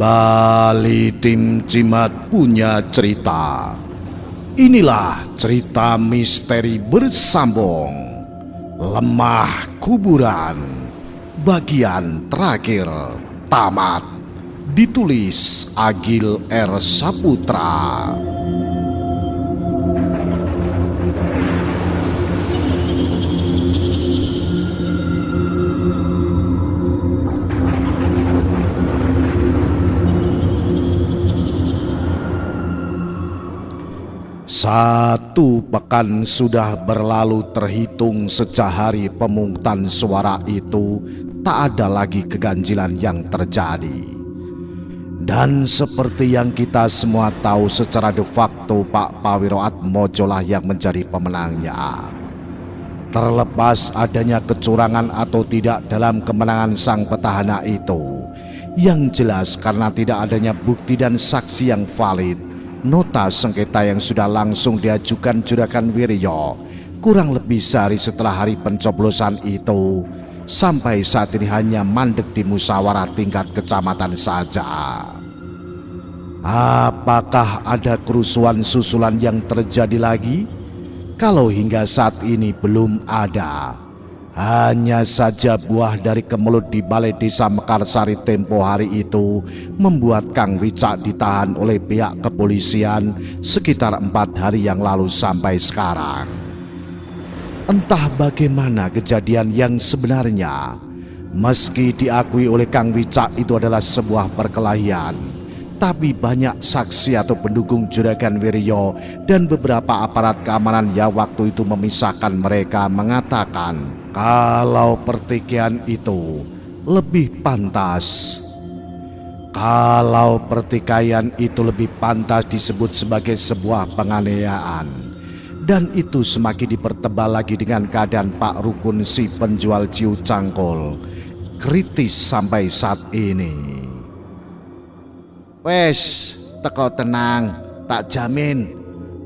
Kembali tim Cimat punya cerita. Inilah cerita misteri bersambung Lemah Kuburan bagian terakhir tamat. Ditulis Agil R. Saputra. Satu pekan sudah berlalu terhitung sejak hari pemungutan suara itu. Tak ada lagi keganjilan yang terjadi. Dan seperti yang kita semua tahu, secara de facto Pak Pawiro Atmojolah yang menjadi pemenangnya. Terlepas adanya kecurangan atau tidak dalam kemenangan sang petahana itu, yang jelas karena tidak adanya bukti dan saksi yang valid, nota sengketa yang sudah langsung diajukan Juragan Wiryo kurang lebih sehari setelah hari pencoblosan itu, sampai saat ini hanya mandek di musyawarah tingkat kecamatan saja. Apakah ada kerusuhan susulan yang terjadi lagi? Kalau hingga saat ini belum ada, hanya saja buah dari kemelut di Balai Desa Mekarsari tempo hari itu membuat Kang Wicak ditahan oleh pihak kepolisian sekitar 4 hari yang lalu sampai sekarang. Entah bagaimana kejadian yang sebenarnya, meski diakui oleh Kang Wicak itu adalah sebuah perkelahian, tapi banyak saksi atau pendukung Juragan Wiryo dan beberapa aparat keamanan yang waktu itu memisahkan mereka mengatakan kalau pertikaian itu lebih pantas. Kalau pertikaian itu lebih pantas disebut sebagai sebuah penganiayaan. Dan itu semakin dipertebal lagi dengan keadaan Pak Rukun si penjual ciu cangkul kritis sampai saat ini. Wes, teko tenang, tak jamin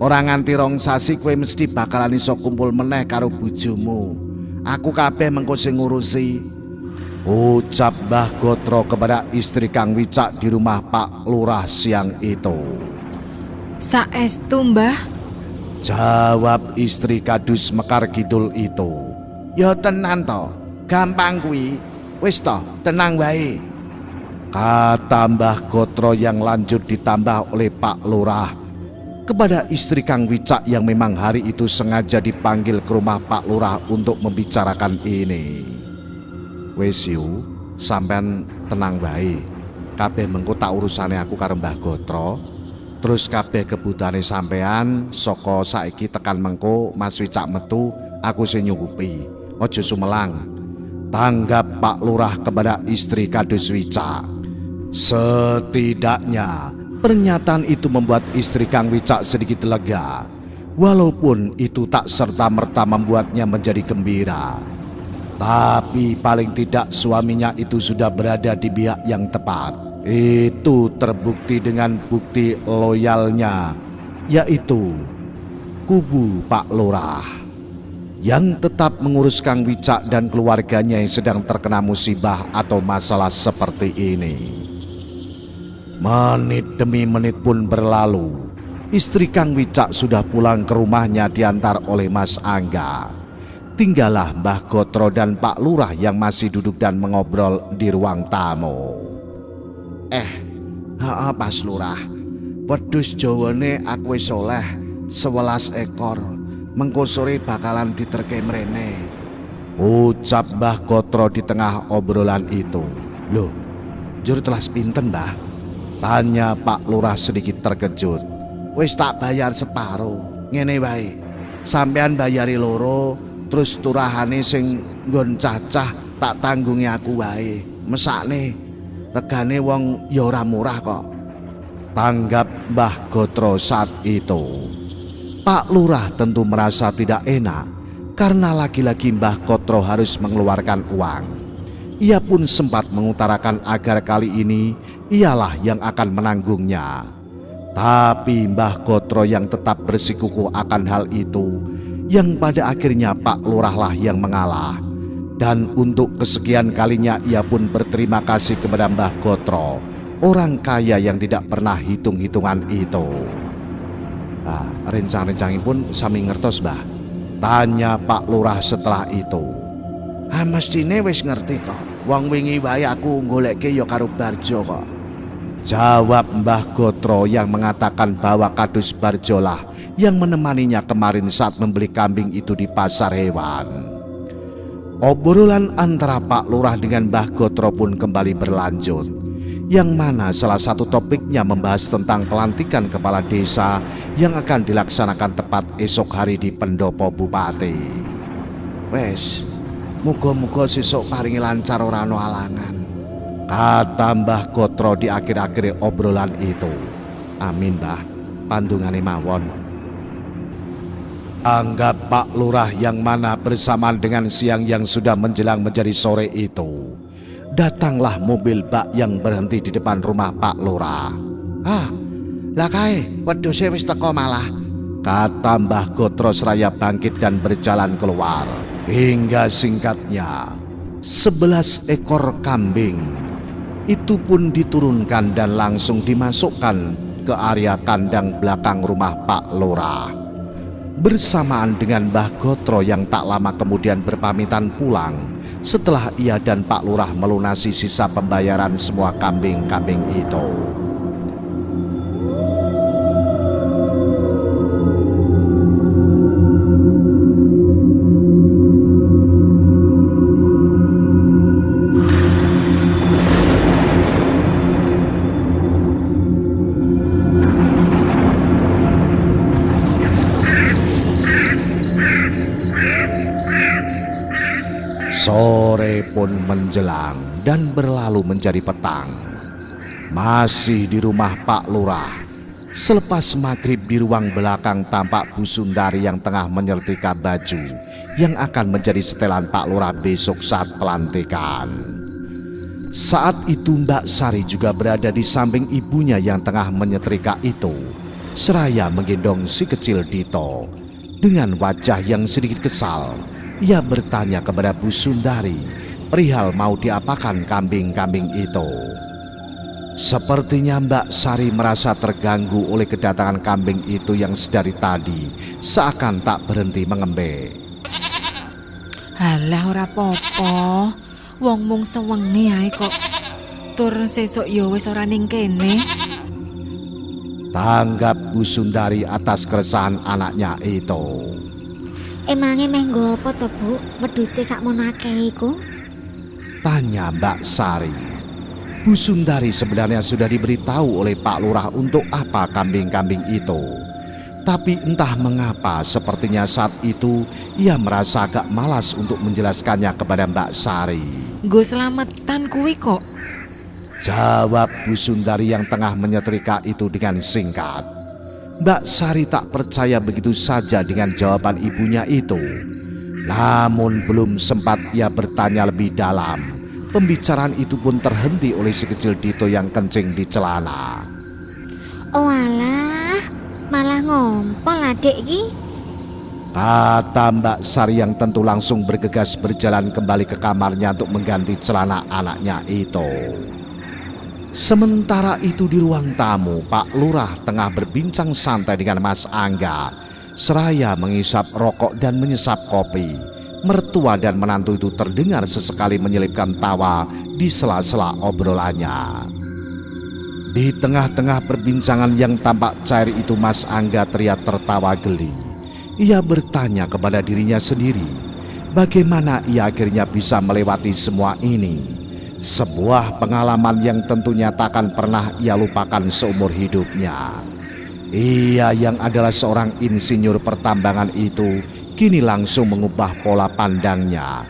orang nganti rong sasi kowe mesti bakalan iso kumpul meneh karo bojomu. Aku kabeh mengko sing ngurusi, ucap Mbah Gotro kepada istri Kang Wicak di rumah Pak Lurah siang itu. Saestu, Mbah, jawab istri Kadus Mekar Kidul itu. Ya tenan to, gampang kuwi. Wis to, tenang wae, kata Mbah Gotro yang lanjut ditambah oleh Pak Lurah kepada istri Kang Wicak yang memang hari itu sengaja dipanggil ke rumah Pak Lurah untuk membicarakan ini. Wis yu, sampean tenang wae. Kabeh mengko tak urusane aku karo Mbah Gotro. Terus kabeh kebutuhane sampean saka saiki tekan mengko Mas Wicak metu, aku sing nyukupi. Aja sumelang, tanggap Pak Lurah kepada istri Kadus Wicak. Setidaknya pernyataan itu membuat istri Kang Wicak sedikit lega, walaupun itu tak serta-merta membuatnya menjadi gembira. Tapi paling tidak suaminya itu sudah berada di pihak yang tepat. Itu terbukti dengan bukti loyalnya, yaitu kubu Pak Lurah yang tetap mengurus Kang Wicak dan keluarganya yang sedang terkena musibah atau masalah seperti ini. Menit demi menit pun berlalu. Istri Kang Wicak sudah pulang ke rumahnya diantar oleh Mas Angga. Tinggallah Mbah Gotro dan Pak Lurah yang masih duduk dan mengobrol di ruang tamu. Pas Lurah, wedhus Jawane aku wis oleh 11 ekor. Mengko sore bakalan diterke mrene, ucap Mbah Gotro di tengah obrolan itu. Loh, njur telas pinten, Mbah? Tanya Pak Lurah sedikit terkejut. Wis tak bayar separo. Ngene wae, sampean bayari loro, terus turahane sing nggon cacah tak tanggungi aku wae. Mesakne regane wong ya ora murah kok, tanggap Mbah Gotro saat itu. Pak Lurah tentu merasa tidak enak karena lagi-lagi Mbah Gotro harus mengeluarkan uang. Ia pun sempat mengutarakan agar kali ini ialah yang akan menanggungnya. Tapi Mbah Gotro yang tetap bersikukuh akan hal itu, yang pada akhirnya Pak Lurah lah yang mengalah. Dan untuk kesekian kalinya ia pun berterima kasih kepada Mbah Gotro orang kaya yang tidak pernah hitung-hitungan itu. Rencang-rencangin pun sami ngertos, Mbah. Tanya Pak Lurah setelah itu. Mestine wis ngerti kok. Wong wingi wae aku goleke ya karo Barjo kok. Jawab Mbah Gotro yang mengatakan bahwa Kadus Barjolah yang menemaninya kemarin saat membeli kambing itu di pasar hewan. Obrolan antara Pak Lurah dengan Mbah Gotro pun kembali berlanjut, yang mana salah satu topiknya membahas tentang pelantikan kepala desa yang akan dilaksanakan tepat esok hari di pendopo Bupati. Wes, muga-muga sesuk paringi lancar ora ana halangan, kata Mbah Gotro di akhir-akhir obrolan itu. Amin, Mbah, pandungane mawon. Anggap Pak Lurah yang mana bersamaan dengan siang yang sudah menjelang menjadi sore itu, datanglah mobil bak yang berhenti di depan rumah Pak Lurah. Lah kae wedhuse wis teko malah, kata Mbah Gotro seraya bangkit dan berjalan keluar. Hingga singkatnya 11 ekor kambing itu pun diturunkan dan langsung dimasukkan ke area kandang belakang rumah Pak Lurah. Bersamaan dengan Mbah Gotro yang tak lama kemudian berpamitan pulang setelah ia dan Pak Lurah melunasi sisa pembayaran semua kambing-kambing itu. Sore pun menjelang dan berlalu menjadi petang. Masih di rumah Pak Lurah, selepas maghrib di ruang belakang tampak Bu Sundari yang tengah menyetrika baju yang akan menjadi setelan Pak Lurah besok saat pelantikan. Saat itu Mbak Sari juga berada di samping ibunya yang tengah menyetrika itu, seraya menggendong si kecil Dito. Dengan wajah yang sedikit kesal, ia bertanya kepada Bu Sundari perihal mau diapakan kambing-kambing itu. Sepertinya Mbak Sari merasa terganggu oleh kedatangan kambing itu yang sedari tadi seakan tak berhenti mengembe. Halah ora popo, wong mung sewengi ae kok. Tur sesuk ya wis ora ning kene. Tanggap Bu Sundari atas keresahan anaknya itu. Emange meh nggo apa to, Bu? Wedhuse sakmono akeh iku? Tanya Mbak Sari. Bu Sundari sebenarnya sudah diberitahu oleh Pak Lurah untuk apa kambing-kambing itu. Tapi entah mengapa sepertinya saat itu ia merasa agak malas untuk menjelaskannya kepada Mbak Sari. Nggo slametan kuwi kok. Jawab Bu Sundari yang tengah menyetrika itu dengan singkat. Mbak Sari tak percaya begitu saja dengan jawaban ibunya itu. Namun belum sempat ia bertanya lebih dalam, pembicaraan itu pun terhenti oleh si kecil Dito yang kencing di celana. Oh alah, malah ngompol adek iki. Kata Mbak Sari yang tentu langsung bergegas berjalan kembali ke kamarnya untuk mengganti celana anaknya itu. Sementara itu di ruang tamu, Pak Lurah tengah berbincang santai dengan Mas Angga, seraya mengisap rokok dan menyesap kopi. Mertua dan menantu itu terdengar sesekali menyelipkan tawa di sela-sela obrolannya. Di tengah-tengah perbincangan yang tampak cair itu, Mas Angga teriak tertawa geli. Ia bertanya kepada dirinya sendiri, bagaimana ia akhirnya bisa melewati semua ini. Sebuah pengalaman yang tentunya tak akan pernah ia lupakan seumur hidupnya. Ia yang adalah seorang insinyur pertambangan itu kini langsung mengubah pola pandangnya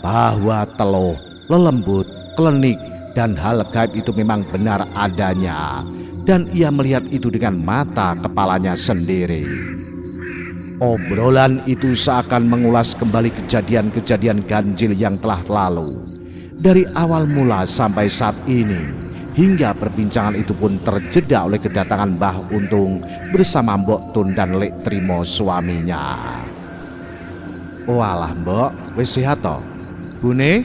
bahwa teluh, lelembut, klinik, dan hal gaib itu memang benar adanya, dan ia melihat itu dengan mata kepalanya sendiri. Obrolan itu seakan mengulas kembali kejadian-kejadian ganjil yang telah lalu, dari awal mula sampai saat ini, hingga perbincangan itu pun terjeda oleh kedatangan Mbah Untung bersama Mbok Tun dan Lek Trimo suaminya. Walah Mbok, wis sehat toh? Bune,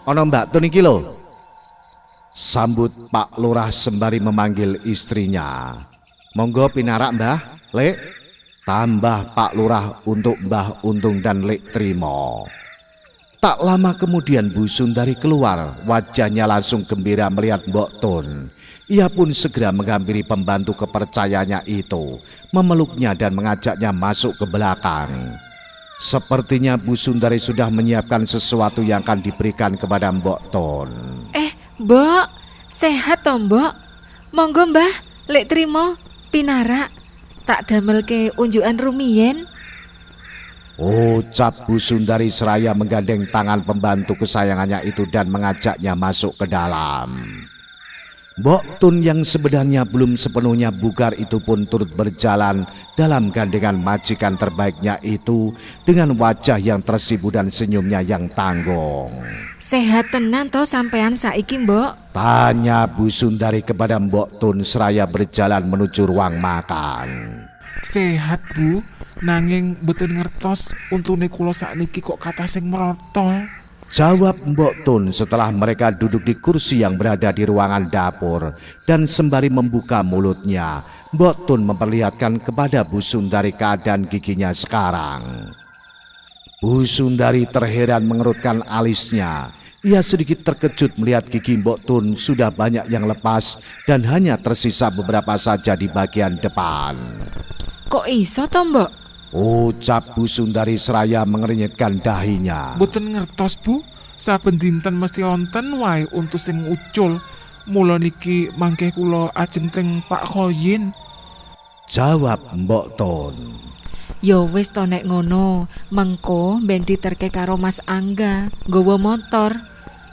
ana Mbak Tun iki lho. Sambut Pak Lurah sembari memanggil istrinya. Monggo pinarak Mbah, Lek. Tambah Pak Lurah untuk Mbah Untung dan Lek Trimo. Tak lama kemudian Bu Sundari keluar, wajahnya langsung gembira melihat Mbok Tun. Ia pun segera menghampiri pembantu kepercayaannya itu, memeluknya dan mengajaknya masuk ke belakang. Sepertinya Bu Sundari sudah menyiapkan sesuatu yang akan diberikan kepada Mbok Tun. Mbok, sehat toh Mbok? Monggo Mbah, Lek Trimo, pinarak. Tak damelke unjukan rumiyin. Ucap Bu Sundari seraya menggandeng tangan pembantu kesayangannya itu dan mengajaknya masuk ke dalam. Mbok Tun yang sebenarnya belum sepenuhnya bugar itu pun turut berjalan dalam gandengan majikan terbaiknya itu dengan wajah yang tersipu dan senyumnya yang tanggung. Sehat tenan toh sampean saiki Mbok? Tanya Bu Sundari kepada Mbok Tun seraya berjalan menuju ruang makan. Sehat Bu, nanging mboten ngertos untune kula sakniki kok kathah sing merotol. Jawab Mbok Tun setelah mereka duduk di kursi yang berada di ruangan dapur. Dan sembari membuka mulutnya, Mbok Tun memperlihatkan kepada Bu Sundari keadaan giginya sekarang. Bu Sundari terheran mengerutkan alisnya. Ia sedikit terkejut melihat gigi Mbok Tun sudah banyak yang lepas dan hanya tersisa beberapa saja di bagian depan. Kok iso toh Mbok? Ucap Bu Sundari seraya mengernyitkan dahinya. Mboten ngertos Bu, saben dinten mesti wonten wae untu sing ucul. Mula niki mangke kula ajeng teng Pak Koyin. Jawab Mbok Tun. Ya wis to nek ngono, mengko ben diterke karo Mas Angga, nggawa motor.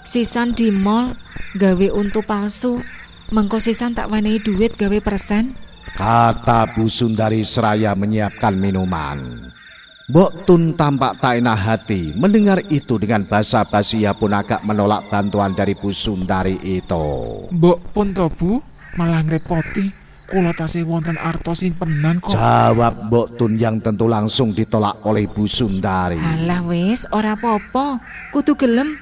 Sisan di mall gawe untu palsu. Mengko sisan tak wenehi duit gawe persen. Kata Bu Sundari seraya menyiapkan minuman. Mbok Tun tampak tak enak hati mendengar itu. Dengan basa-basi ia pun agak menolak bantuan dari Bu Sundari itu. Mbok pun to Bu, malah ngrepoti. Kula tasih wonten arta simpenan kok. Jawab Mbok Tun yang tentu langsung ditolak oleh Bu Sundari. Halah wis, ora apa-apa, kudu gelem.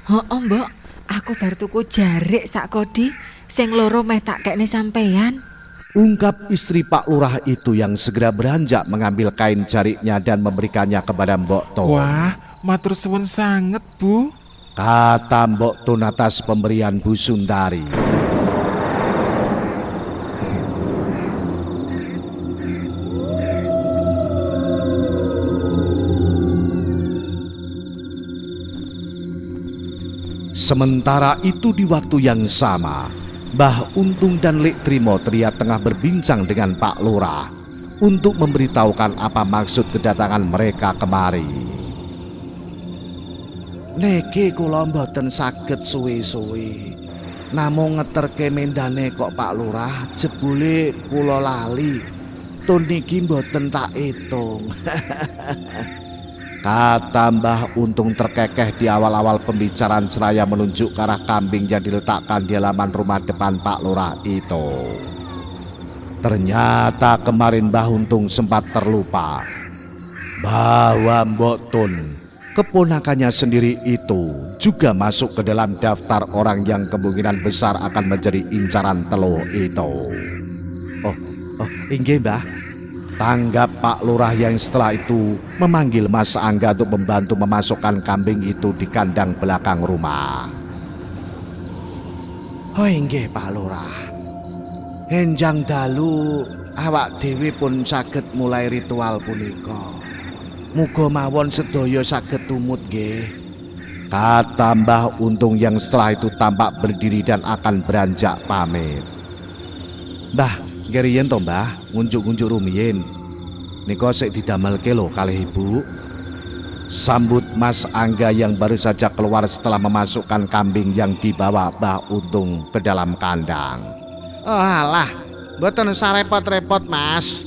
Mbok, aku bar tuku jarik sak kodi, sing loro meh tak kekne sampeyan. Ungkap istri Pak Lurah itu yang segera beranjak mengambil kain jariknya dan memberikannya kepada Mbok Tun. Wah, matur suwun sanget Bu. Kata Mbok Tun atas pemberian Bu Sundari. Sementara itu di waktu yang sama, Mbah Untung dan Lek Trimo terlihat tengah berbincang dengan Pak Lurah untuk memberitahukan apa maksud kedatangan mereka kemari. Niki kula mboten saged suwe-suwe. Namung ngeterke mendane kok Pak Lurah, jebule kula lali. Tun niki mboten tak itung. Kata Mbah Untung terkekeh di awal-awal pembicaraan seraya menunjuk ke arah kambing yang diletakkan di halaman rumah depan Pak Lurah itu. Ternyata kemarin Mbah Untung sempat terlupa bahwa Mbok Tun, keponakannya sendiri itu, juga masuk ke dalam daftar orang yang kemungkinan besar akan menjadi incaran telo itu. Oh, inggih Mbah. Tanggap Pak Lurah yang setelah itu memanggil Mas Angga untuk membantu memasukkan kambing itu di kandang belakang rumah. Oh inggih Pak Lurah. Enjang dalu awak dewi pun saged mulai ritual punika. Muga mawon sedaya saged tumut nggih. Kata Mbah Untung yang setelah itu tampak berdiri dan akan beranjak pamit. Mbah, keriyen to Mbah, ngunjuk-ngunjuk rumiyin. Nika sik didamelke lho kalih Ibu. Sambut Mas Angga yang baru saja keluar setelah memasukkan kambing yang dibawa Mbah Untung ke dalam kandang. Oh alah, mboten usah repot-repot Mas.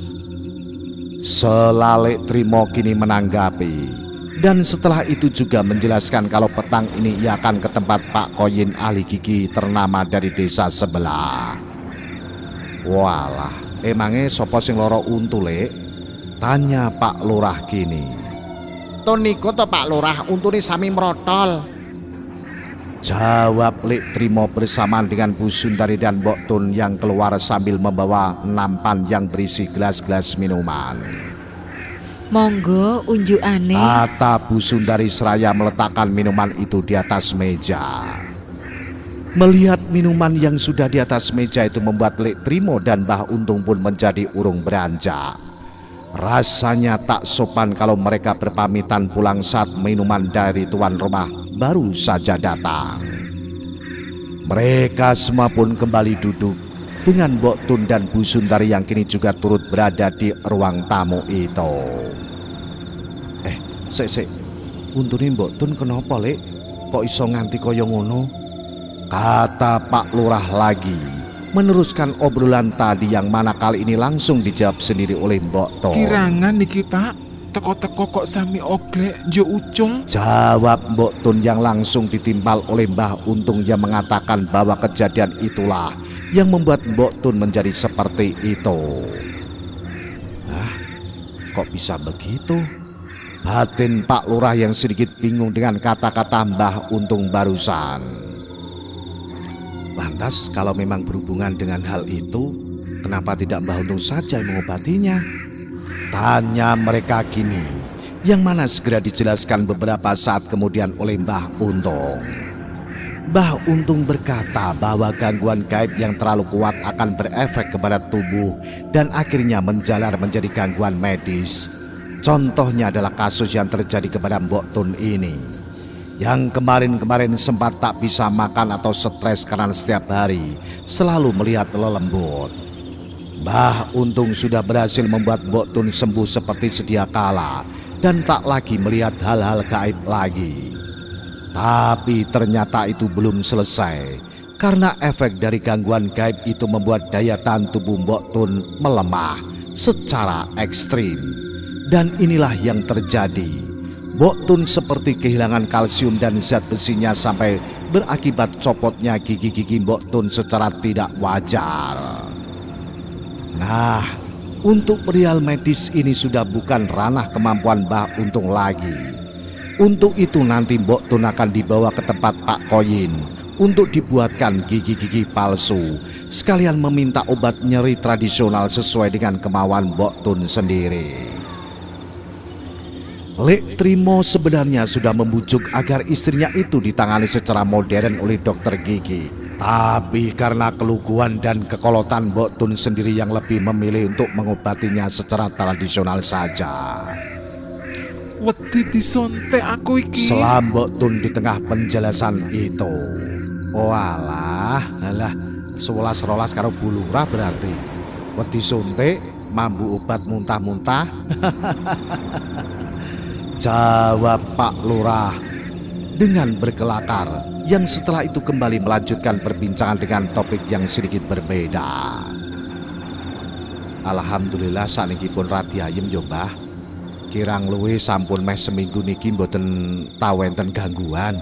Selalek Trimo kini menanggapi. Dan setelah itu juga menjelaskan kalau petang ini ia akan ke tempat Pak Koyin ahli gigi ternama dari desa sebelah. Walah, emangnya sopo sing loro untu Lek? Tanya Pak Lurah kini. Toniko to Pak Lurah, untune sami merotol. Jawab Lek Trimo bersamaan dengan Bu Sundari dan Mbok Tun yang keluar sambil membawa nampan yang berisi gelas-gelas minuman. Monggo unjukane. Kata Bu Sundari seraya meletakkan minuman itu di atas meja. Melihat minuman yang sudah di atas meja itu membuat Lek Trimo dan Mbah Untung pun menjadi urung beranjak. Rasanya tak sopan kalau mereka berpamitan pulang saat minuman dari tuan rumah baru saja datang. Mereka semua pun kembali duduk dengan Mbok Tun dan Bu Sundari yang kini juga turut berada di ruang tamu itu. Sik. Untune Mbok Tun kenapa, Lek? Kok iso nganti kaya ngono? Kata Pak Lurah lagi, meneruskan obrolan tadi yang mana kali ini langsung dijawab sendiri oleh Mbok Tun. Kirangan niki Pak, teko-teko kok sami oglek jo ucul. Jawab Mbok Tun yang langsung ditimpal oleh Mbah Untung yang mengatakan bahwa kejadian itulah yang membuat Mbok Tun menjadi seperti itu. Kok bisa begitu? Batin Pak Lurah yang sedikit bingung dengan kata-kata Mbah Untung barusan. Lantas kalau memang berhubungan dengan hal itu, kenapa tidak Mbah Untung saja yang mengobatinya? Tanya mereka kini, yang mana segera dijelaskan beberapa saat kemudian oleh Mbah Untung. Mbah Untung berkata bahwa gangguan gaib yang terlalu kuat akan berefek kepada tubuh dan akhirnya menjalar menjadi gangguan medis. Contohnya adalah kasus yang terjadi kepada Mbok Tun ini, yang kemarin-kemarin sempat tak bisa makan atau stres karena setiap hari selalu melihat lelembut. Mbah Untung sudah berhasil membuat Mbok Tun sembuh seperti sedia kala dan tak lagi melihat hal-hal gaib lagi. Tapi ternyata itu belum selesai, karena efek dari gangguan gaib itu membuat daya tahan tubuh Mbok Tun melemah secara ekstrim. Dan inilah yang terjadi. Mbok Tun seperti kehilangan kalsium dan zat besinya sampai berakibat copotnya gigi-gigi Mbok Tun secara tidak wajar. Nah, untuk perihal medis ini sudah bukan ranah kemampuan Mbah Untung lagi. Untuk itu nanti Mbok Tun akan dibawa ke tempat Pak Koyin untuk dibuatkan gigi-gigi palsu, sekalian meminta obat nyeri tradisional sesuai dengan kemauan Mbok Tun sendiri. Lek Trimo sebenarnya sudah membujuk agar istrinya itu ditangani secara modern oleh dokter gigi. Tapi karena keluguan dan kekolotan Mbok Tun sendiri yang lebih memilih untuk mengobatinya secara tradisional saja. Wedi disontek aku iki. Selam Mbok Tun di tengah penjelasan itu. Oh alah 11 rolas karo bulurah berarti. Wedi suntik, mambu obat muntah-muntah. Jawab Pak Lurah dengan berkelakar, yang setelah itu kembali melanjutkan perbincangan dengan topik yang sedikit berbeda. Alhamdulillah saniki pun radi ayem yo Mbah. Kirang luwih sampun meh seminggu niki mboten tau enten gangguan.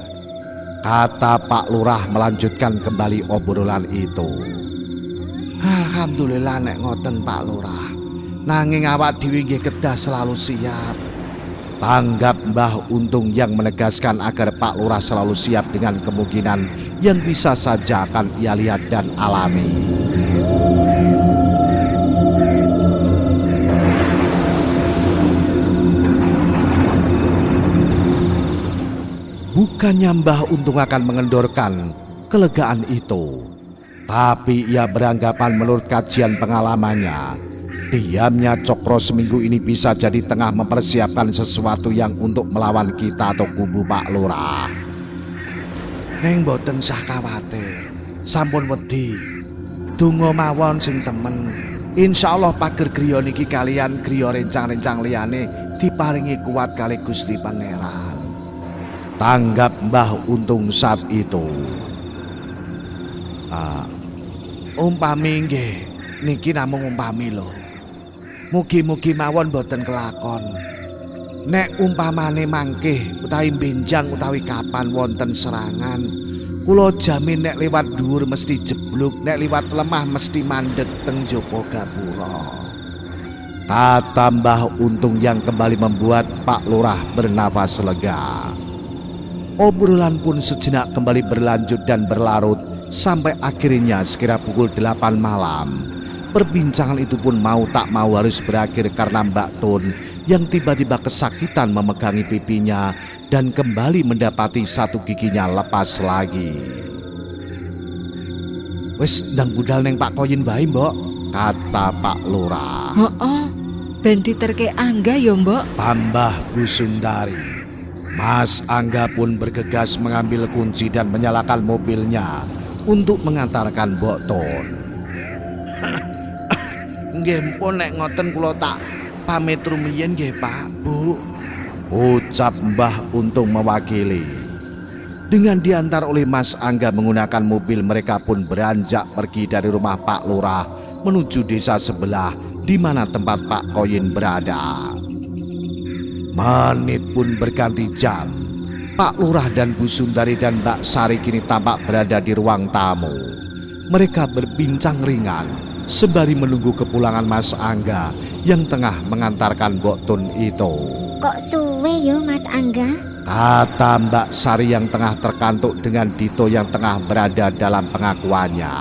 Kata Pak Lurah melanjutkan kembali obrolan itu. Alhamdulillah nek ngoten Pak Lurah. Nanging awak dhewe nggih kedah selalu siap. Tanggap Mbah Untung yang menegaskan agar Pak Lurah selalu siap dengan kemungkinan yang bisa saja akan ia lihat dan alami. Bukannya Mbah Untung akan mengendorkan kelegaan itu, tapi ia beranggapan menurut kajian pengalamannya, diamnya Cokro seminggu ini bisa jadi tengah mempersiapkan sesuatu yang untuk melawan kita atau kubu Pak Lurah. Neng boten sah khawatir, sampun wedi. Donga mawon sing temen. Insyaallah pager griya niki kalian griya rencang-rencang liyane diparingi kuat kali Gusti Pangeran. Tanggap Mbah Untung saat itu. Umpami nggih, niki namung umpami lho. Mugi-mugi mawon boten kelakon. Nek umpamane mangkih utawi benjang utawi kapan wonten serangan, kula jamin nek liwat dhuwur mesti jebluk, nek liwat lemah mesti mandeg teng jaba gapura. Kata Mbah Untung yang kembali membuat Pak Lurah bernafas lega. Obrolan pun sejenak kembali berlanjut dan berlarut sampai akhirnya sekira pukul 8 malam. Perbincangan itu pun mau tak mau harus berakhir karena Mbak Tun yang tiba-tiba kesakitan memegangi pipinya dan kembali mendapati satu giginya lepas lagi. "Wis ndang budal neng Pak Koyin bae, Mbok," kata Pak Lurah. "Heeh, ben diterke Angga ya, Mbok." Tambah Bu Sundari. Mas Angga pun bergegas mengambil kunci dan menyalakan mobilnya untuk mengantarkan Mbok Tun. "Nggih pun nek ngoten kula tak pamit rumiyin nggih Pak, Bu," ucap Mbah Untung mewakili. Dengan diantar oleh Mas Angga menggunakan mobil, mereka pun beranjak pergi dari rumah Pak Lurah menuju desa sebelah di mana tempat Pak Koyin berada. Menit pun berganti jam. Pak Lurah dan Bu Sundari dan Mbak Sari kini tampak berada di ruang tamu. Mereka berbincang ringan sembari menunggu kepulangan Mas Angga yang tengah mengantarkan Mbok Tun itu. Kok suwe yo Mas Angga? Kata Mbak Sari yang tengah terkantuk dengan Dito yang tengah berada dalam pengakuannya.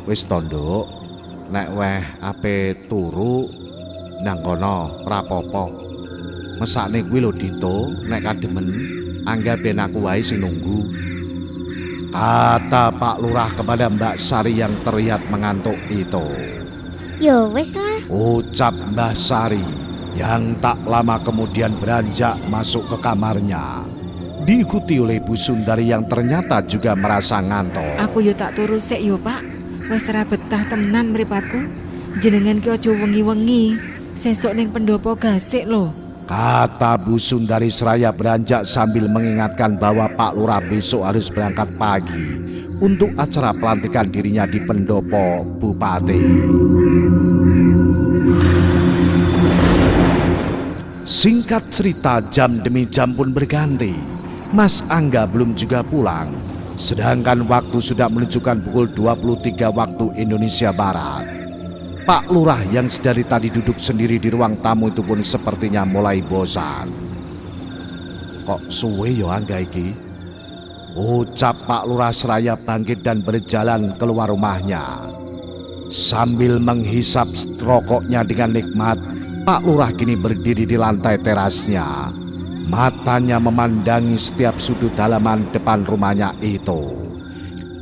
"Wis tondo, nek weh ape turu nang kono rapopo. Mesakne kuwi lho Dito, nek kademen Angga ben aku wae sing nunggu," kata Pak Lurah kepada Mbak Sari yang terlihat mengantuk itu. Yo wis lah. Ucap Mbah Sari yang tak lama kemudian beranjak masuk ke kamarnya, diikuti oleh Bu Sundari yang ternyata juga merasa ngantuk. "Aku yo tak turu sik yo, Pak. Wis ora betah tenan mripatku. Jenengan ki aja wengi-wengi. Sesuk ning pendopo gasik lho," kata Bu Sundari seraya beranjak sambil mengingatkan bahwa Pak Lurah besok harus berangkat pagi untuk acara pelantikan dirinya di pendopo Bupati. Singkat cerita, jam demi jam pun berganti. Mas Angga belum juga pulang, sedangkan waktu sudah menunjukkan pukul 23 waktu Indonesia Barat. Pak Lurah yang sedari tadi duduk sendiri di ruang tamu itu pun sepertinya mulai bosan. "Kok suwe yo Angga iki?" ucap Pak Lurah seraya bangkit dan berjalan keluar rumahnya. Sambil menghisap rokoknya dengan nikmat, Pak Lurah kini berdiri di lantai terasnya. Matanya memandangi setiap sudut halaman depan rumahnya itu.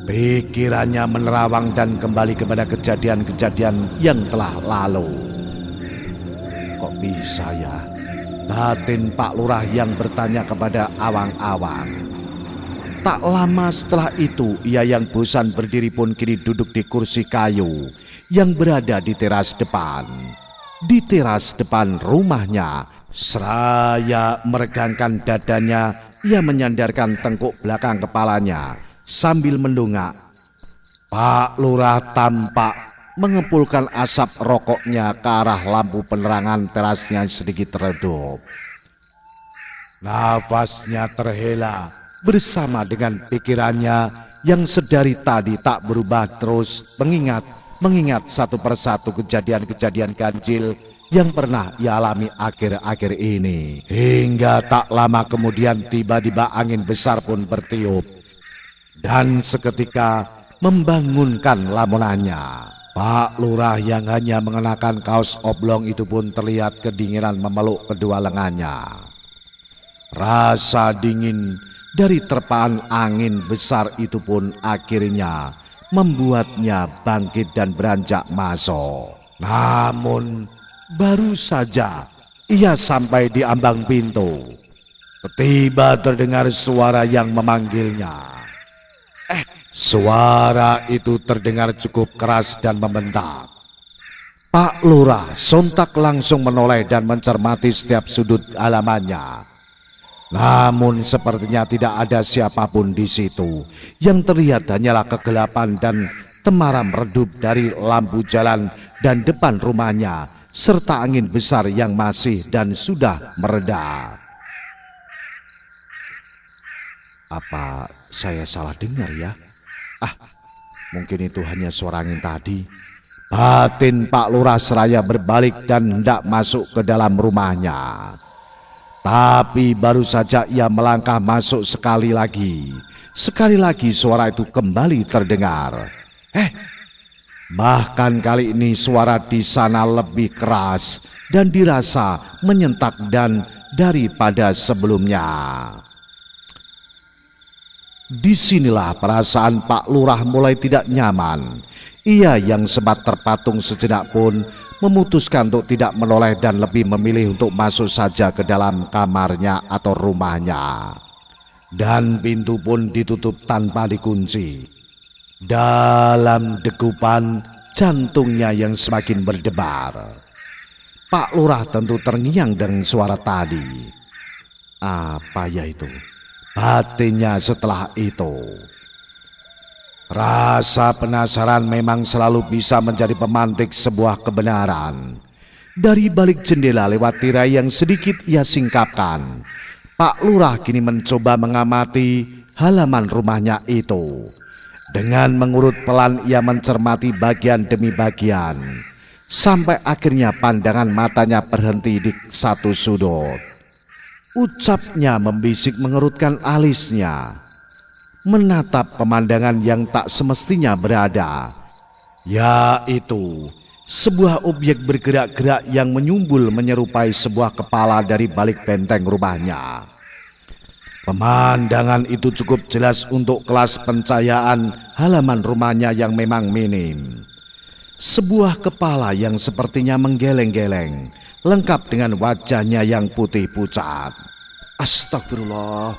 Pikirannya menerawang dan kembali kepada kejadian-kejadian yang telah lalu. "Kok bisa ya?" batin Pak Lurah yang bertanya kepada awang-awang. Tak lama setelah itu, ia yang bosan berdiri pun kini duduk di kursi kayu yang berada di teras depan. Di teras depan rumahnya, seraya meregangkan dadanya, ia menyandarkan tengkuk belakang kepalanya sambil mendongak. Pak Lurah tampak mengepulkan asap rokoknya ke arah lampu penerangan terasnya sedikit redup. Nafasnya terhela bersama dengan pikirannya yang sedari tadi tak berubah terus mengingat satu persatu kejadian-kejadian ganjil yang pernah ia alami akhir-akhir ini. Hingga tak lama kemudian tiba-tiba angin besar pun bertiup dan seketika membangunkan lamunannya. Pak Lurah yang hanya mengenakan kaos oblong itu pun terlihat kedinginan memeluk kedua lengannya. Rasa dingin dari terpaan angin besar itu pun akhirnya membuatnya bangkit dan beranjak masuk. Namun baru saja ia sampai di ambang pintu, tiba terdengar suara yang memanggilnya. Suara itu terdengar cukup keras dan membentak. Pak Lurah sontak langsung menoleh dan mencermati setiap sudut halamannya. Namun sepertinya tidak ada siapapun di situ. Yang terlihat hanyalah kegelapan dan temaram redup dari lampu jalan dan depan rumahnya, serta angin besar yang masih dan sudah mereda. Apa saya salah dengar ya? Mungkin itu hanya suara angin tadi. Batin Pak Lurah seraya berbalik dan hendak masuk ke dalam rumahnya. Tapi baru saja ia melangkah masuk sekali lagi suara itu kembali terdengar. Bahkan kali ini suara di sana lebih keras dan dirasa menyentak daripada sebelumnya. Disinilah perasaan Pak Lurah mulai tidak nyaman. Ia yang sempat terpatung sejenak pun memutuskan untuk tidak menoleh dan lebih memilih untuk masuk saja ke dalam kamarnya atau rumahnya. Dan pintu pun ditutup tanpa dikunci. Dalam degupan jantungnya yang semakin berdebar, Pak Lurah tentu terngiang dengan suara tadi. Apa ya itu? Batinnya setelah itu. Rasa penasaran memang selalu bisa menjadi pemantik sebuah kebenaran. Dari balik jendela lewat tirai yang sedikit ia singkapkan, Pak Lurah kini mencoba mengamati halaman rumahnya itu. Dengan mengurut pelan ia mencermati bagian demi bagian, sampai akhirnya pandangan matanya berhenti di satu sudut. Ucapnya membisik mengerutkan alisnya, menatap pemandangan yang tak semestinya berada, yaitu sebuah objek bergerak-gerak yang menyumbul menyerupai sebuah kepala dari balik benteng rumahnya. Pemandangan itu cukup jelas untuk kelas pencahayaan halaman rumahnya yang memang minim. Sebuah kepala yang sepertinya menggeleng-geleng, lengkap dengan wajahnya yang putih pucat. Astagfirullah,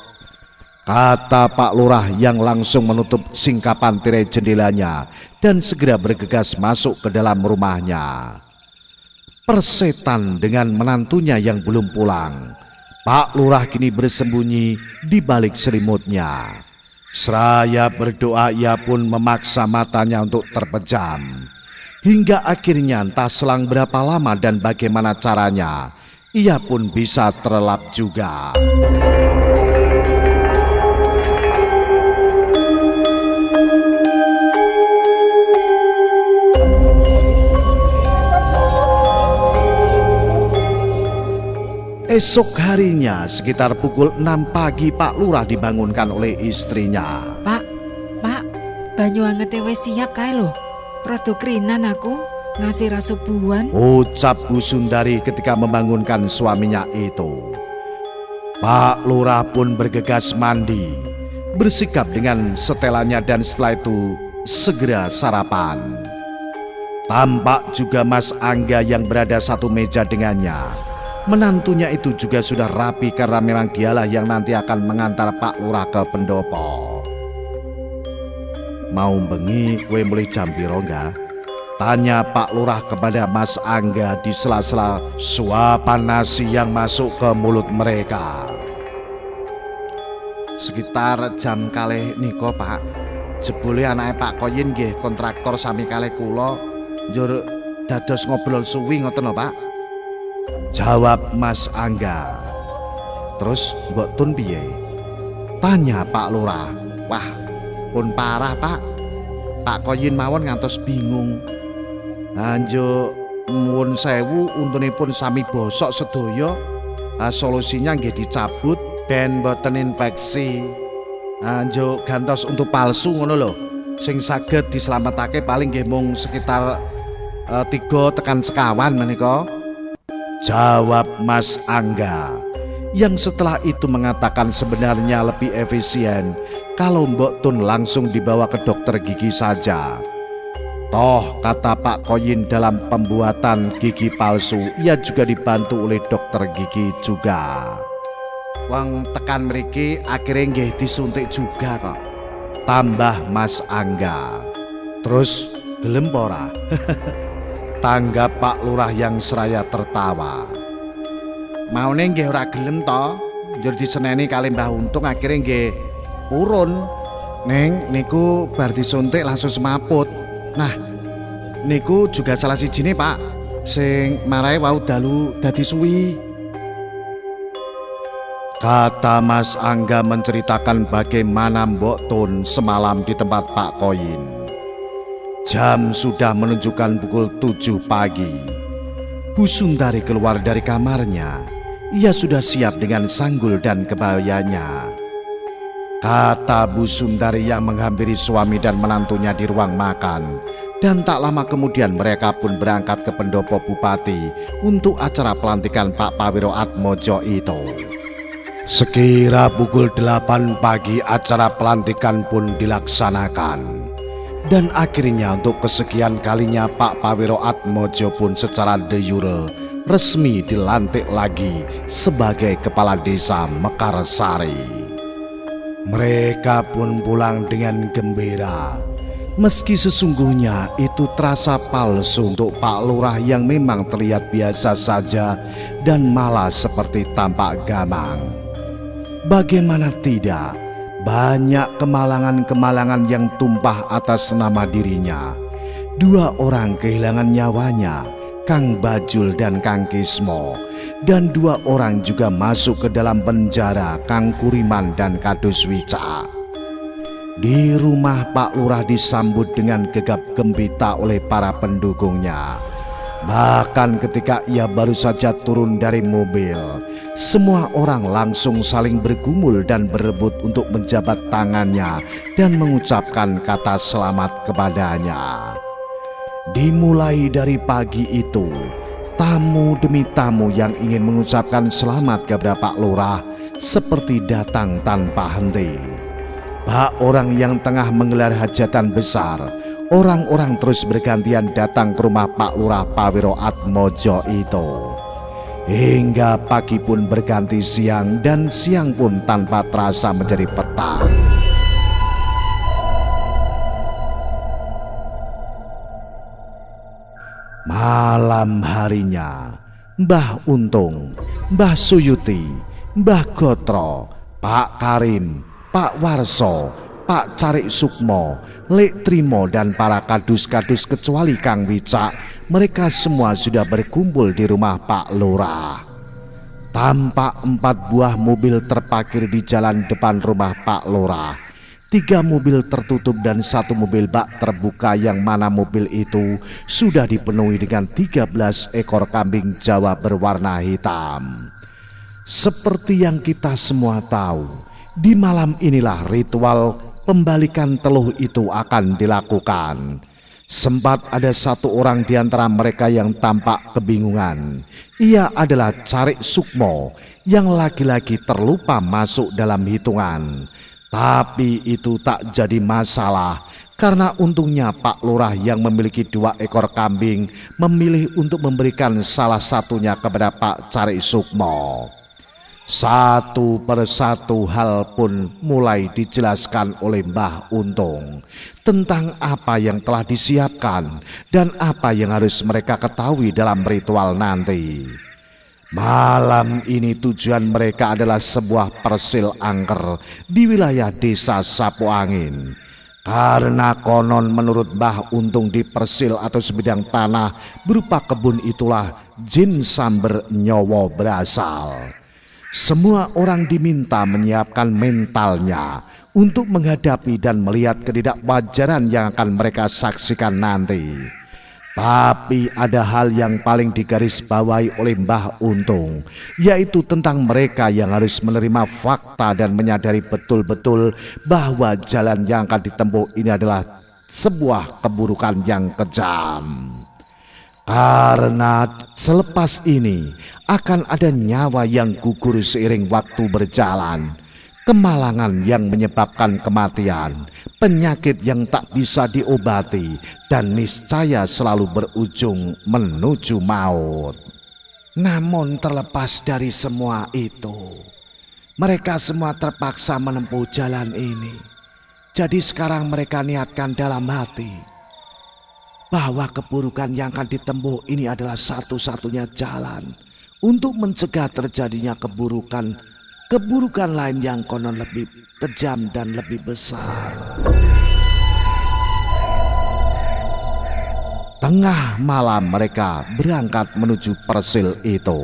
kata Pak Lurah yang langsung menutup singkapan tirai jendelanya dan segera bergegas masuk ke dalam rumahnya. Persetan dengan menantunya yang belum pulang, Pak Lurah kini bersembunyi di balik selimutnya. Seraya berdoa ia pun memaksa matanya untuk terpejam. Hingga akhirnya entah selang berapa lama dan bagaimana caranya, ia pun bisa terlelap juga. Esok harinya sekitar pukul 6 pagi Pak Lurah dibangunkan oleh istrinya. Pak, banyu angete wis siap kae lho. Rada krinan aku ngasih rasubuhan. Ucap Bu Sundari ketika membangunkan suaminya itu. Pak Lurah pun bergegas mandi, bersikap dengan setelannya dan setelah itu segera sarapan. Tampak juga Mas Angga yang berada satu meja dengannya. Menantunya itu juga sudah rapi karena memang dialah yang nanti akan mengantar Pak Lurah ke pendopo. Mau bengi kue mulai jam piro enggak? Tanya Pak Lurah kepada Mas Angga di sela-sela suapan nasi yang masuk ke mulut mereka. Sekitar jam kalih niko Pak. Jebule anake Pak Koyin nggih kontraktor sami kalih kula njur dados ngobrol suwi ngoten lho Pak. Jawab Mas Angga. Terus mbok Tun piye? Tanya Pak Lurah. Wah, pun parah Pak. Pak Koyin mawon ngantos bingung. Anjo nuwun sewu untunipun sami bosok sedaya. Solusinya nggih dicabut ben mboten infeksi. Anjo gantos untuk palsu ngono lho. Sing saged dislametake paling nggih mung sekitar 3 tekan sekawan menika. Jawab Mas Angga, yang setelah itu mengatakan sebenarnya lebih efisien kalau Mbok Tun langsung dibawa ke dokter gigi saja. Toh kata Pak Koyin dalam pembuatan gigi palsu ia juga dibantu oleh dokter gigi juga. Wong tekan mriki akhirnya nggih disuntik juga kok. Tambah Mas Angga. Terus gelem ora? Tanggap Pak Lurah yang seraya tertawa. Maune nggih ora gelem to, njur diseneni kali Mbah Untung akhirnya nggih purun. Neng niku bar disuntik langsung semaput. Nah, niku juga salah sijine Pak, sing marahe wau dalu dadi suwi. Kata Mas Angga menceritakan bagaimana Mbok Tun semalam di tempat Pak Koyin. Jam sudah menunjukkan pukul 7 pagi. Bu Sundari keluar dari kamarnya. ia sudah siap dengan sanggul dan kebayanya. Kata Bu Sundari yang menghampiri suami dan menantunya di ruang makan. Dan tak lama kemudian mereka pun berangkat ke pendopo bupati untuk acara pelantikan Pak Pawiro Atmojo itu. Sekira pukul 8 pagi acara pelantikan pun dilaksanakan. Dan akhirnya untuk kesekian kalinya Pak Pawiro Atmojo pun secara de jure resmi dilantik lagi sebagai Kepala Desa Mekarsari. Mereka pun pulang dengan gembira. Meski sesungguhnya itu terasa palsu untuk Pak Lurah yang memang terlihat biasa saja dan malah seperti tampak gamang. Bagaimana tidak, banyak kemalangan-kemalangan yang tumpah atas nama dirinya. 2 orang kehilangan nyawanya, Kang Bajul dan Kang Kismo. Dan 2 orang juga masuk ke dalam penjara, Kang Kuriman dan Kadus Wica. Di rumah Pak Lurah disambut dengan gegap gempita oleh para pendukungnya. Bahkan ketika ia baru saja turun dari mobil, semua orang langsung saling bergumul dan berebut untuk menjabat tangannya dan mengucapkan kata selamat kepadanya. Dimulai dari pagi itu, tamu demi tamu yang ingin mengucapkan selamat kepada Pak Lurah seperti datang tanpa henti. Pak orang yang tengah menggelar hajatan besar, orang-orang terus bergantian datang ke rumah Pak Lurah Pawiro Atmojo itu. Hingga pagi pun berganti siang dan siang pun tanpa terasa menjadi petang. Malam harinya, Mbah Untung, Mbah Suyuti, Mbah Gotro, Pak Karim, Pak Warso, Pak Carik Sukmo, Lek Trimo dan para kadus-kadus kecuali Kang Wicak, mereka semua sudah berkumpul di rumah Pak Lurah. Tampak 4 buah mobil terparkir di jalan depan rumah Pak Lurah. 3 mobil tertutup dan 1 mobil bak terbuka, yang mana mobil itu sudah dipenuhi dengan 13 ekor kambing Jawa berwarna hitam. Seperti yang kita semua tahu, di malam inilah ritual pembalikan teluh itu akan dilakukan. Sempat ada 1 orang di antara mereka yang tampak kebingungan. Ia adalah Carik Sukmo yang lagi-lagi terlupa masuk dalam hitungan. Tapi itu tak jadi masalah karena untungnya Pak Lurah yang memiliki 2 ekor kambing memilih untuk memberikan salah satunya kepada Pak Carik Sukmo. Satu persatu hal pun mulai dijelaskan oleh Mbah Untung tentang apa yang telah disiapkan dan apa yang harus mereka ketahui dalam ritual nanti. Malam ini tujuan mereka adalah sebuah persil angker di wilayah desa Sapu Angin. Karena konon menurut Mbah Untung di persil atau sebidang tanah berupa kebun itulah jin samber nyowo berasal. Semua orang diminta menyiapkan mentalnya untuk menghadapi dan melihat ketidakwajaran yang akan mereka saksikan nanti. Tapi ada hal yang paling digarisbawahi oleh Mbah Untung, yaitu tentang mereka yang harus menerima fakta dan menyadari betul-betul bahwa jalan yang akan ditempuh ini adalah sebuah keburukan yang kejam. Karena selepas ini akan ada nyawa yang gugur seiring waktu berjalan, kemalangan yang menyebabkan kematian, penyakit yang tak bisa diobati, dan niscaya selalu berujung menuju maut. Namun terlepas dari semua itu, mereka semua terpaksa menempuh jalan ini. Jadi sekarang mereka niatkan dalam hati bahwa keburukan yang akan ditempuh ini adalah satu-satunya jalan untuk mencegah terjadinya keburukan lain yang konon lebih kejam dan lebih besar. Tengah malam mereka berangkat menuju persil itu.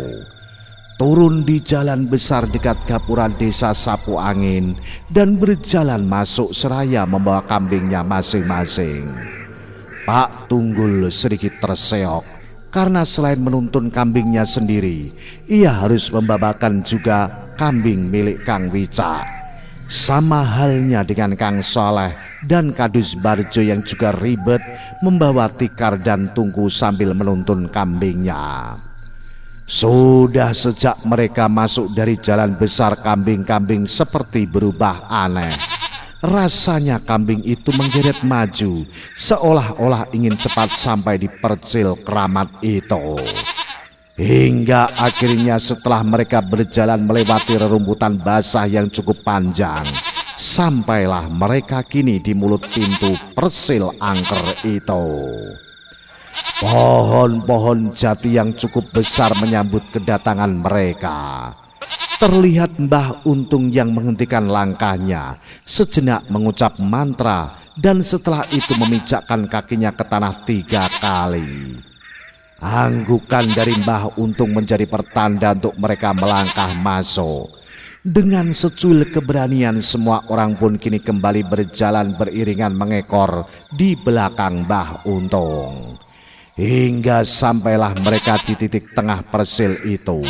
Turun di jalan besar dekat gapura desa Sapu Angin dan berjalan masuk seraya membawa kambingnya masing-masing. Pak Tunggul sedikit terseok karena selain menuntun kambingnya sendiri, ia harus membabakan juga kambing milik Kang Wicak. Sama halnya dengan Kang Soleh dan Kadus Barjo yang juga ribet membawa tikar dan tungku sambil menuntun kambingnya. Sudah sejak mereka masuk dari jalan besar, kambing-kambing seperti berubah aneh. Rasanya kambing itu menggeret maju, seolah-olah ingin cepat sampai di percil keramat itu. Hingga akhirnya setelah mereka berjalan melewati rerumputan basah yang cukup panjang, sampailah mereka kini di mulut pintu persil angker itu. Pohon-pohon jati yang cukup besar menyambut kedatangan mereka. Terlihat Mbah Untung yang menghentikan langkahnya, sejenak mengucap mantra, dan setelah itu memijakkan kakinya ke tanah 3 kali. Anggukan dari Mbah Untung menjadi pertanda untuk mereka melangkah masuk. Dengan secuil keberanian, semua orang pun kini kembali berjalan beriringan mengekor di belakang Mbah Untung. Hingga sampailah mereka di titik tengah persil itu.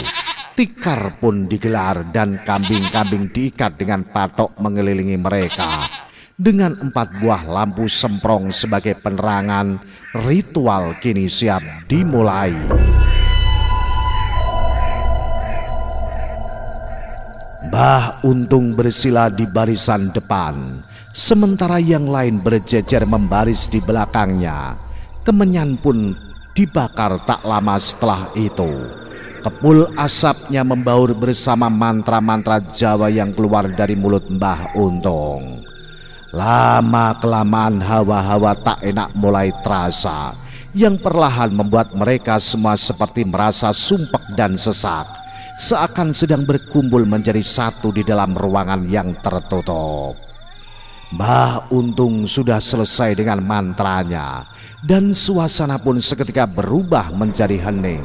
Tikar pun digelar dan kambing-kambing diikat dengan patok mengelilingi mereka. Dengan 4 buah lampu semprong sebagai penerangan, ritual kini siap dimulai. Mbah Untung bersila di barisan depan, sementara yang lain berjejer membaris di belakangnya. Kemenyan pun dibakar tak lama setelah itu. Kepul asapnya membaur bersama mantra-mantra Jawa yang keluar dari mulut Mbah Untung. Lama-kelamaan hawa-hawa tak enak mulai terasa, yang perlahan membuat mereka semua seperti merasa sumpek dan sesak, seakan sedang berkumpul menjadi satu di dalam ruangan yang tertutup. Mbah Untung sudah selesai dengan mantranya, dan suasana pun seketika berubah menjadi hening.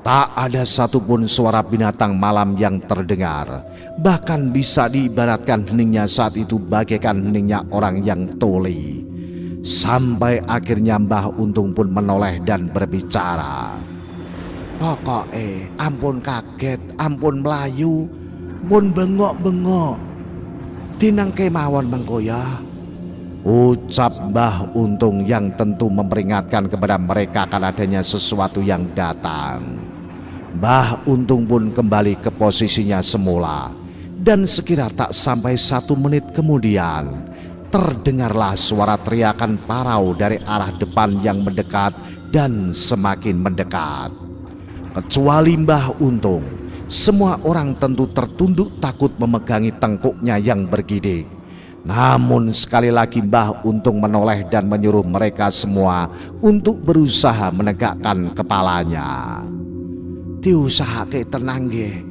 Tak ada satupun suara binatang malam yang terdengar. Bahkan bisa diibaratkan heningnya saat itu bagaikan heningnya orang yang tuli. Sampai akhirnya Mbah Untung pun menoleh dan berbicara. "Pokoke ampun kaget, ampun melayu, pun bengok-bengok. Dinang kemawon mengko ya," ucap Mbah Untung yang tentu memperingatkan kepada mereka akan adanya sesuatu yang datang. Mbah Untung pun kembali ke posisinya semula, dan sekira tak sampai 1 menit kemudian terdengarlah suara teriakan parau dari arah depan yang mendekat dan semakin mendekat. Kecuali Mbah Untung, semua orang tentu tertunduk takut memegangi tengkuknya yang bergidik. Namun sekali lagi Mbah Untung menoleh dan menyuruh mereka semua untuk berusaha menegakkan kepalanya. "Diusahake tenang nggih.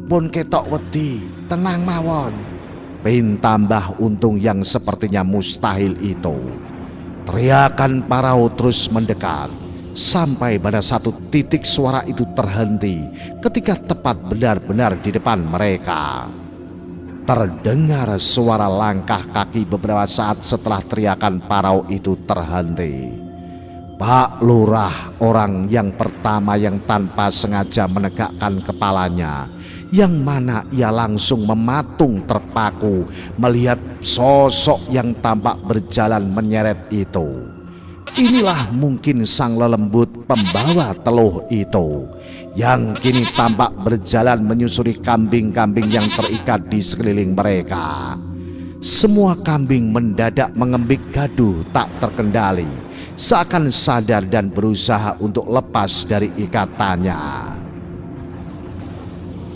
Pun ketok wedi, tenang mawon," pinta Mbah Untung yang sepertinya mustahil itu. Teriakan parau terus mendekat, sampai pada satu titik suara itu terhenti ketika tepat benar-benar di depan mereka. Terdengar suara langkah kaki beberapa saat setelah teriakan parau itu terhenti. Pak Lurah, orang yang pertama yang tanpa sengaja menegakkan kepalanya, yang mana ia langsung mematung terpaku melihat sosok yang tampak berjalan menyeret itu. Inilah mungkin sang lelembut pembawa teluh itu, yang kini tampak berjalan menyusuri kambing-kambing yang terikat di sekeliling mereka. Semua kambing mendadak mengembik gaduh tak terkendali, seakan sadar dan berusaha untuk lepas dari ikatannya.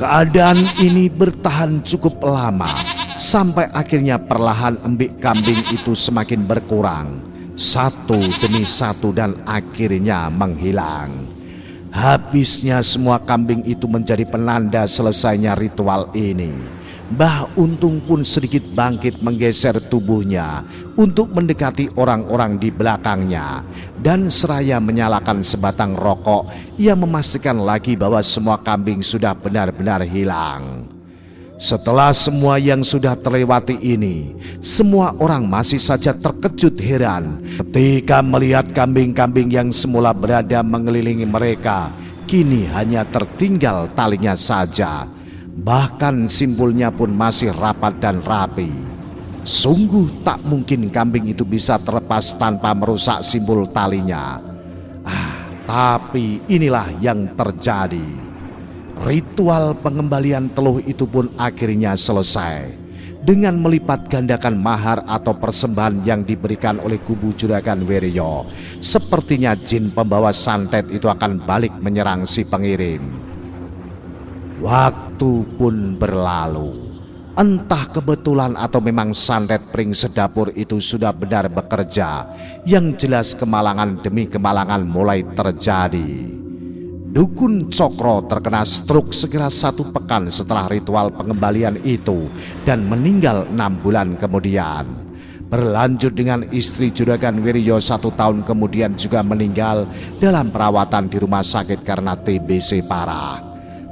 Keadaan ini bertahan cukup lama, sampai akhirnya perlahan embik kambing itu semakin berkurang, satu demi satu, dan akhirnya menghilang. Habisnya semua kambing itu menjadi penanda selesainya ritual ini. Mbah Untung pun sedikit bangkit menggeser tubuhnya untuk mendekati orang-orang di belakangnya, dan seraya menyalakan sebatang rokok, ia memastikan lagi bahwa semua kambing sudah benar-benar hilang. Setelah semua yang sudah terlewati ini, semua orang masih saja terkejut heran ketika melihat kambing-kambing yang semula berada mengelilingi mereka, kini hanya tertinggal talinya saja. Bahkan simpulnya pun masih rapat dan rapi. Sungguh tak mungkin kambing itu bisa terlepas tanpa merusak simpul talinya. Tapi inilah yang terjadi. Ritual pengembalian teluh itu pun akhirnya selesai dengan melipat gandakan mahar atau persembahan yang diberikan oleh kubu Juragan Wiryo. Sepertinya jin pembawa santet itu akan balik menyerang si pengirim. Waktu pun berlalu. Entah kebetulan atau memang santet pring sedapur itu sudah benar bekerja. Yang jelas kemalangan demi kemalangan mulai terjadi. Dukun Cokro terkena stroke sekira 1 pekan setelah ritual pengembalian itu dan meninggal 6 bulan kemudian. Berlanjut dengan istri Juragan Wiryo 1 tahun kemudian juga meninggal dalam perawatan di rumah sakit karena TBC parah.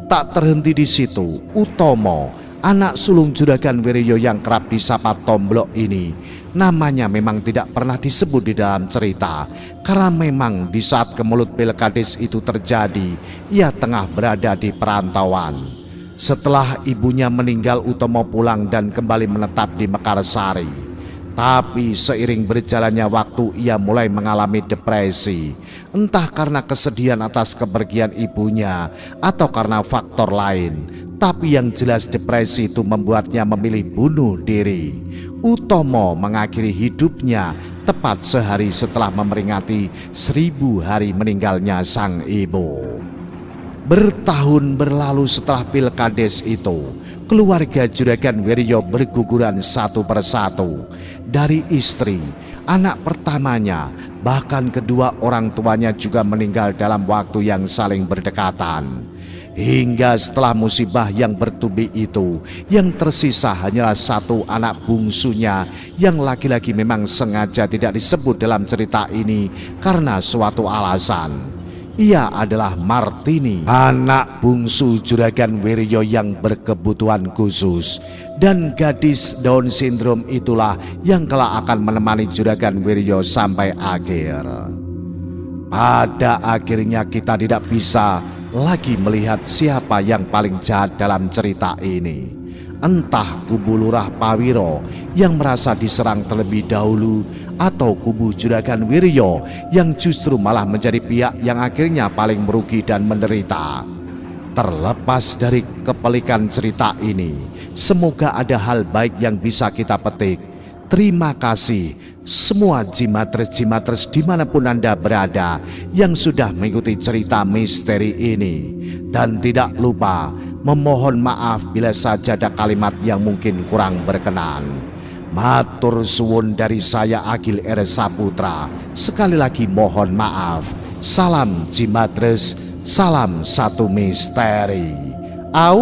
Tak terhenti di situ, Utomo, anak sulung Juragan Wiryo yang kerap disapa Tomblok ini, namanya memang tidak pernah disebut di dalam cerita karena memang di saat kemelut Pilkades itu terjadi, ia tengah berada di perantauan. Setelah ibunya meninggal, Utomo pulang dan kembali menetap di Mekarsari. Tapi seiring berjalannya waktu ia mulai mengalami depresi, entah karena kesedihan atas kepergian ibunya atau karena faktor lain. Tapi yang jelas depresi itu membuatnya memilih bunuh diri. Utomo mengakhiri hidupnya tepat sehari setelah memperingati 1000 hari meninggalnya sang ibu. Bertahun berlalu setelah Pilkades itu, keluarga Juragan Wiryo berguguran satu persatu. Dari istri, anak pertamanya, bahkan kedua orang tuanya juga meninggal dalam waktu yang saling berdekatan. Hingga setelah musibah yang bertubi itu, yang tersisa hanyalah 1 anak bungsunya yang laki-laki memang sengaja tidak disebut dalam cerita ini karena suatu alasan. Ia adalah Martini, anak bungsu Juragan Wiryo yang berkebutuhan khusus. Dan gadis Down syndrome itulah yang kelak akan menemani Juragan Wiryo sampai akhir. Pada akhirnya kita tidak bisa lagi melihat siapa yang paling jahat dalam cerita ini. Entah kubu Lurah Pawiro yang merasa diserang terlebih dahulu, atau kubu Juragan Wiryo yang justru malah menjadi pihak yang akhirnya paling merugi dan menderita. Terlepas dari kepelikan cerita ini, semoga ada hal baik yang bisa kita petik. Terima kasih semua jimatres-jimatres dimanapun Anda berada yang sudah mengikuti cerita misteri ini. Dan tidak lupa memohon maaf bila saja ada kalimat yang mungkin kurang berkenan. Matur suwun dari saya Agil R. Saputra. Sekali lagi mohon maaf. Salam jimatres, salam satu misteri. Au.